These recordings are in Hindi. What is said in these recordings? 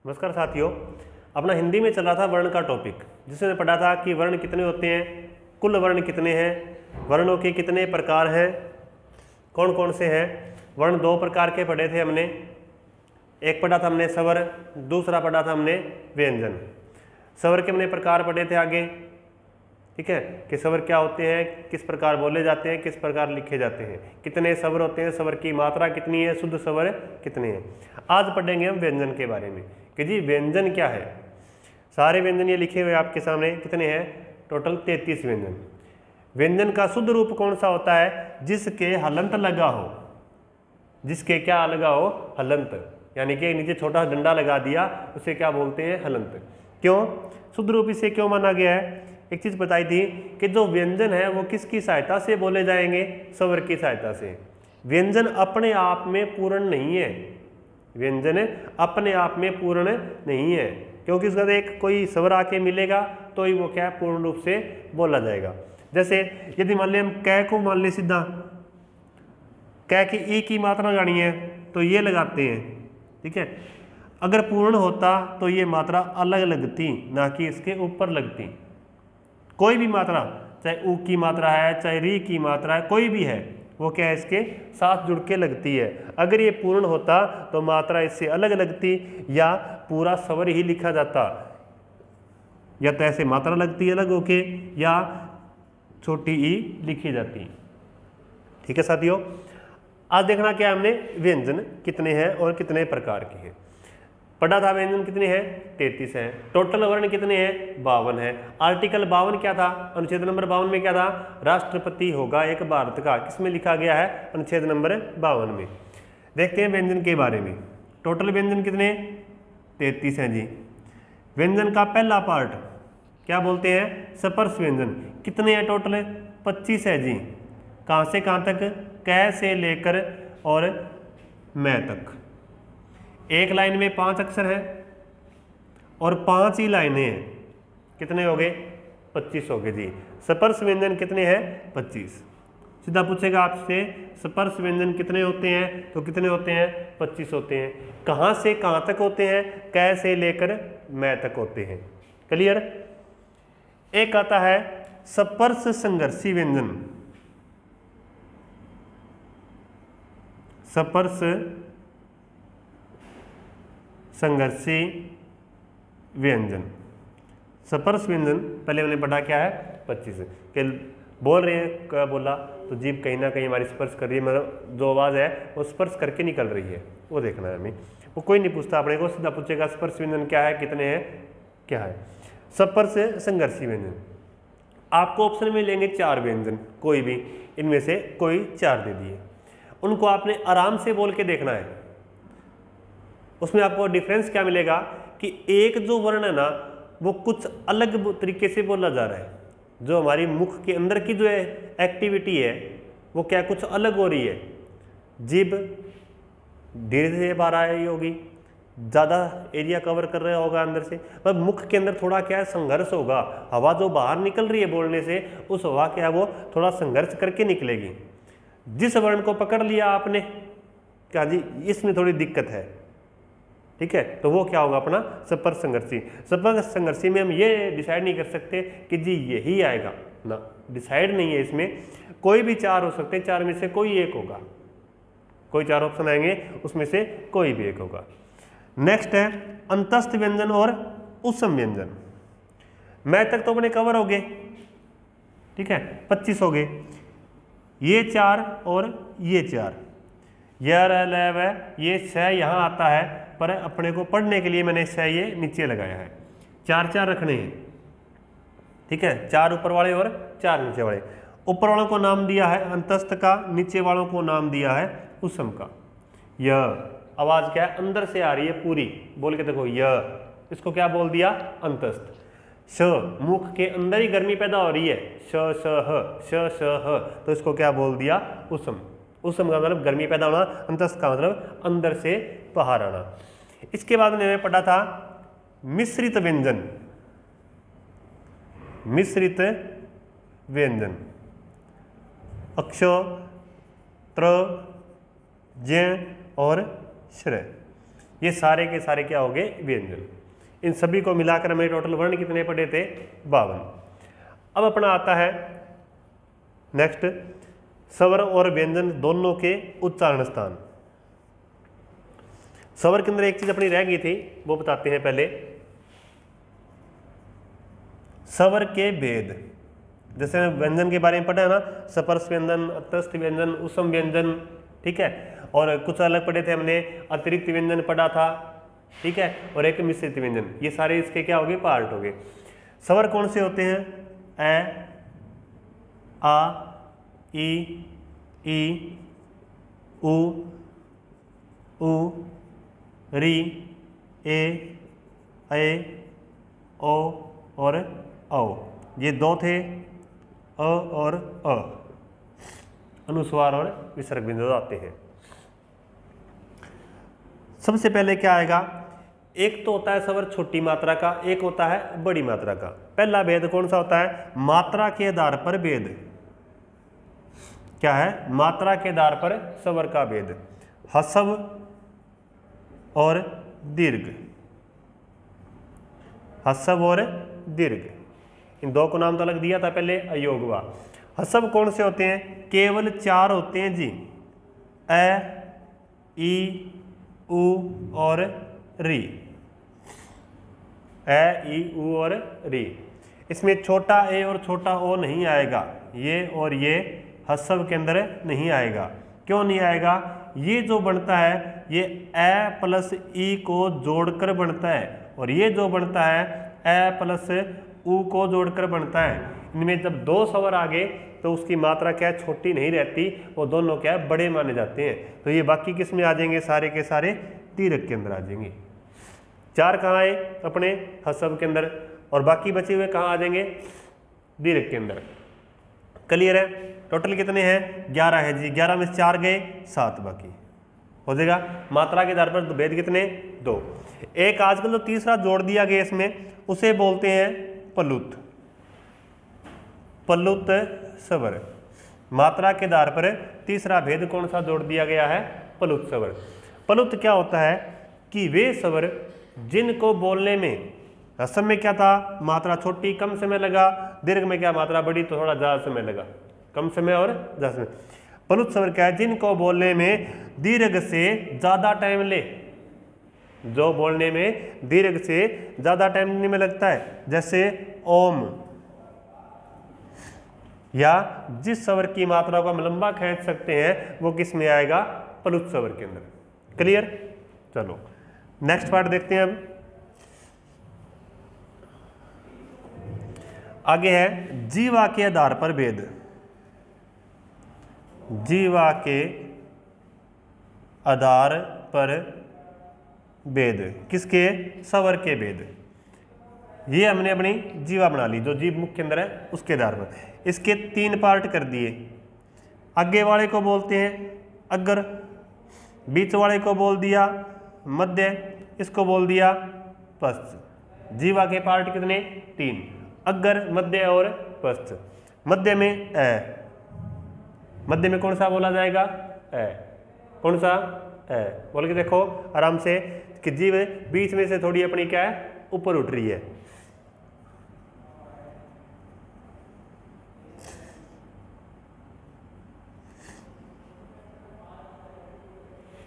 नमस्कार साथियों, अपना हिंदी में चल रहा था वर्ण का टॉपिक, जिसमें पढ़ा था कि वर्ण कितने होते हैं, कुल वर्ण कितने हैं, वर्णों के कितने प्रकार हैं, कौन कौन से हैं। वर्ण दो प्रकार के पढ़े थे हमने। एक पढ़ा था हमने स्वर, दूसरा पढ़ा था हमने व्यंजन। स्वर के हमने प्रकार पढ़े थे आगे, ठीक है, कि स्वर क्या होते हैं, किस प्रकार बोले जाते हैं, किस प्रकार लिखे जाते हैं, कितने स्वर होते हैं, स्वर की मात्रा कितनी है, शुद्ध स्वर कितने हैं। आज पढ़ेंगे हम व्यंजन के बारे में कि जी व्यंजन क्या है। सारे व्यंजन ये लिखे हुए आपके सामने कितने हैं, टोटल 33 व्यंजन। व्यंजन का शुद्ध रूप कौन सा होता है, जिसके हलंत लगा हो, जिसके क्या लगा हो, हलंत, यानी कि नीचे छोटा डंडा लगा दिया, उसे क्या बोलते हैं, हलंत। क्यों शुद्ध रूप इसे क्यों माना गया है। एक चीज बताई थी कि जो व्यंजन है वो किसकी सहायता से बोले जाएंगे, स्वर की सहायता से। व्यंजन अपने आप में पूर्ण नहीं है, व्यंजन अपने आप में पूर्ण नहीं है, क्योंकि उसका एक कोई स्वर आके मिलेगा तो ही वो क्या पूर्ण रूप से बोला जाएगा। जैसे यदि मान लिया हम कै को मान ले सीधा, कै की ई की मात्रा लगानी है तो ये लगाते हैं, ठीक है। अगर पूर्ण होता तो ये मात्रा अलग लगती, ना कि इसके ऊपर लगती। कोई भी मात्रा, चाहे ऊ की मात्रा है, चाहे री की मात्रा है, कोई भी है, वो क्या है, इसके साथ जुड़ के लगती है। अगर ये पूर्ण होता तो मात्रा इससे अलग लगती, या पूरा स्वर ही लिखा जाता, या तो ऐसे मात्रा लगती अलग होके, या छोटी ई लिखी जाती। ठीक है साथियों, आज देखना क्या हमने, व्यंजन कितने हैं और कितने प्रकार के हैं। पढ़ा था व्यंजन कितने हैं, 33 हैं। टोटल वर्ण कितने हैं, 52 हैं। आर्टिकल 52 क्या था, अनुच्छेद नंबर 52 में क्या था, राष्ट्रपति होगा एक भारत का, किसमें लिखा गया है, अनुच्छेद नंबर 52 में। देखते हैं व्यंजन के बारे में। टोटल व्यंजन कितने, 33 हैं जी। व्यंजन का पहला पार्ट क्या बोलते हैं, स्पर्श व्यंजन। कितने हैं टोटल, 25 है जी। कहाँ से कहाँ तक, कै से लेकर और मैं तक। एक लाइन में 5 अक्षर है और 5 ही लाइनें हैं, कितने हो गए, 25 हो गए जी। स्पर्श व्यंजन कितने हैं, 25। सीधा पूछेगा आपसे स्पर्श व्यंजन कितने होते हैं, तो कितने होते हैं, 25 होते हैं। कहाँ से कहाँ तक होते हैं, कै से लेकर मैं तक होते हैं। क्लियर। एक आता है स्पर्श संघर्षी व्यंजन, स्पर्श संघर्षी व्यंजन। स्पर्श व्यंजन पहले मैंने पढ़ा क्या है, 25 के बोल रहे हैं, क्या बोला, तो जीभ कहीं ना कहीं हमारी स्पर्श कर रही है, मतलब जो आवाज़ है वो स्पर्श करके निकल रही है, वो देखना है हमें। वो कोई नहीं पूछता अपने को, सीधा पूछेगा स्पर्श व्यंजन क्या है, कितने हैं, क्या है। स्पर्श संघर्षी व्यंजन आपको ऑप्शन में लेंगे 4 व्यंजन, कोई भी इनमें से कोई 4 दे दिए, उनको आपने आराम से बोल के देखना है। उसमें आपको डिफरेंस क्या मिलेगा कि एक जो वर्ण है ना, वो कुछ अलग तरीके से बोला जा रहा है, जो हमारी मुख के अंदर की जो एक्टिविटी है वो क्या कुछ अलग हो रही है। जीभ धीरे धीरे बाहर आ रही होगी, ज़्यादा एरिया कवर कर रहा होगा अंदर से, पर मुख के अंदर थोड़ा क्या है, संघर्ष होगा। हवा जो बाहर निकल रही है बोलने से, उस हवा क्या है वो थोड़ा संघर्ष करके निकलेगी। जिस वर्ण को पकड़ लिया आपने, क्या जी इसमें थोड़ी दिक्कत है, ठीक है, तो वो क्या होगा, अपना स्पर्श संघर्षी। स्पर्श संघर्षी में हम ये डिसाइड नहीं कर सकते कि जी यही आएगा ना, डिसाइड नहीं है इसमें, कोई भी 4 हो सकते हैं, 4 में से कोई एक होगा, कोई 4 ऑप्शन आएंगे उसमें से कोई भी एक होगा। नेक्स्ट है अंतस्थ व्यंजन और उत्सम व्यंजन। मैं तक तो अपने कवर हो गए, ठीक है, 25 हो गए, ये 4 और ये 4, ये सह यहाँ आता है, पर अपने को पढ़ने के लिए मैंने सह ये नीचे लगाया है। 4 रखने हैं, ठीक है, 4 ऊपर वाले और 4 नीचे वाले। ऊपर वालों को नाम दिया है अंतस्थ का, नीचे वालों को नाम दिया है उत्सम का। यह आवाज क्या है, अंदर से आ रही है पूरी, बोल के देखो, यह, इसको क्या बोल दिया, अंतस्थ। श, मुख के अंदर ही गर्मी पैदा हो रही है, श श ह, तो इसको क्या बोल दिया, उत्सम। उत्सम का मतलब गर्मी पैदा होना, अंतस्थ का मतलब अंदर से बाहर आना। इसके बाद मैंने पढ़ा था मिश्रित व्यंजन, मिश्रित व्यंजन, अक्ष, त्र, ज्ञ और श्रेय। ये सारे के सारे क्या हो गए, व्यंजन। इन सभी को मिलाकर हमें टोटल वर्ण कितने पढ़े थे, 52। अब अपना आता है नेक्स्ट स्वर और व्यंजन दोनों के उच्चारण स्थान। स्वर के अंदर एक चीज अपनी रह गई थी, वो बताते हैं पहले। स्वर के भेद, जैसे व्यंजन के बारे में पढ़ा है ना, स्पर्श व्यंजन, अतस्थ व्यंजन, उसम व्यंजन, ठीक है, और कुछ अलग पढ़े थे हमने, अतिरिक्त व्यंजन पढ़ा था, ठीक है, और एक मिश्रित व्यंजन। ये सारे इसके क्या हो गए, पार्ट हो गए। स्वर कौन से होते हैं, ए, आ, ई, उ, री, ए, ओ और औ। ये दो थे, अ और अ, अनुस्वार और विसर्ग बिंदु आते हैं। सबसे पहले क्या आएगा, एक तो होता है स्वर छोटी मात्रा का, एक होता है बड़ी मात्रा का। पहला भेद कौन सा होता है, मात्रा के आधार पर भेद। क्या है, मात्रा के आधार पर स्वर का भेद। हस्व और दीर्घ, हस्व और दीर्घ, इन दो को नाम तो अलग दिया था पहले, अयोग हुआ। हस्व कौन से होते हैं, केवल 4 होते हैं जी, ए, ई, उ और री। ए, ई, उ और री। इसमें छोटा ए और छोटा ओ नहीं आएगा, ये और ये हस्व के अंदर नहीं आएगा। क्यों नहीं आएगा, ये जो बनता है ये ए प्लस ई को जोड़कर बनता है, और ये जो बनता है ए प्लस उ को जोड़कर बनता है। इनमें जब 2 स्वर आ गए तो उसकी मात्रा क्या है, छोटी नहीं रहती, वो दोनों क्या है, बड़े माने जाते हैं। तो ये बाकी किस में आ जाएंगे, सारे के सारे दीर्घ के अंदर आ जाएंगे। 4 कहाँ आए, अपने हस्व के अंदर, और बाकी बचे हुए कहाँ आ जाएंगे, दीर्घ के अंदर। क्लियर है, टोटल कितने हैं, 11 है जी। 11 में 4 गए, 7 बाकी हो जाएगा। मात्रा के आधार पर भेद कितने, 2। एक आजकल जो तीसरा जोड़ दिया गया इसमें, उसे बोलते हैं प्लुत, प्लुत स्वर। मात्रा के आधार पर तीसरा भेद कौन सा जोड़ दिया गया है, प्लुत स्वर। प्लुत क्या होता है कि वे स्वर जिनको बोलने में, असम में क्या था, मात्रा छोटी कम समय लगा, दीर्घ में क्या मात्रा बड़ी तो थोड़ा ज्यादा समय लगा, कम समय और ज्यादा समय। प्लुत स्वर क्या है, जिनको बोलने में दीर्घ से ज्यादा टाइम ले, जो बोलने में दीर्घ से ज्यादा टाइम में लगता है, जैसे ओम, या जिस स्वर की मात्रा को हम लंबा खींच सकते हैं वो किस में आएगा, प्लुत स्वर के अंदर। क्लियर, चलो नेक्स्ट पार्ट देखते हैं। अब आगे है जीवा के आधार पर भेद। जीवा के आधार पर भेद, किसके, स्वर के भेद। ये हमने अपनी जीवा बना ली, जो जीव मुख के अंदर है उसके आधार पर। इसके 3 पार्ट कर दिए। आगे वाले को बोलते हैं अग्र, बीच वाले को बोल दिया मध्य, इसको बोल दिया पश्च। जीवा के पार्ट कितने, 3, अग्र, मध्य और पश्च। मध्य में ए, मध्य में कौन सा बोला जाएगा, ए, कौन सा, ए। बोल के देखो आराम से कि जीव बीच में से थोड़ी अपनी क्या है, ऊपर उठ रही है।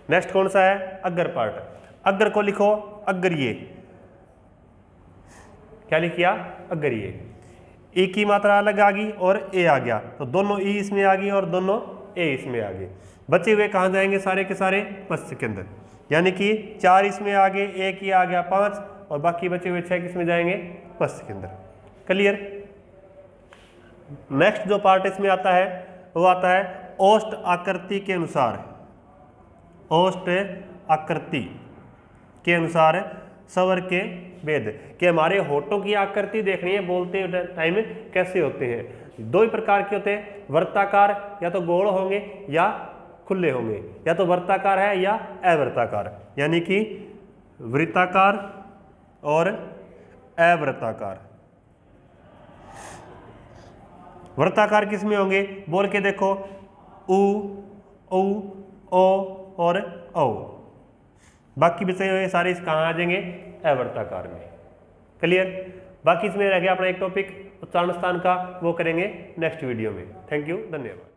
नेक्स्ट कौन सा है, अग्र पार्ट। अग्र को लिखो अग्रिय, क्या लिख किया, अग्रिय। ई की मात्रा अलग आ गई और ए आ गया, तो दोनों ई इसमें आ गई और दोनों ए इसमें आ गए। बचे हुए कहाँ जाएंगे, सारे के सारे पश्च के अंदर, यानी कि 4 इसमें आ गए, एक ही आ गया 5, और बाकी बचे हुए 6 किसमें जाएंगे, पश्च के अंदर। क्लियर। नेक्स्ट जो पार्ट इसमें आता है वो आता है ओष्ठ आकृति के अनुसार। ओष्ठ आकृति के अनुसार स्वर के भेद, कि हमारे होठों की आकृति देखनी है बोलते टाइम कैसे होते हैं। 2 ही प्रकार के होते हैं, वृत्ताकार, या तो गोल होंगे या खुले होंगे, या तो वृत्ताकार है या अवृत्ताकार, यानी कि वृत्ताकार और अवृत्ताकार। वृत्ताकार किस में होंगे, बोल के देखो, उ, औ और औ। बाकी बचे हुए सारे कहाँ आ जाएंगे, अवर्ताकार में। क्लियर। बाकी इसमें रह गया अपना एक टॉपिक उच्चारण स्थान का, वो करेंगे नेक्स्ट वीडियो में। थैंक यू, धन्यवाद।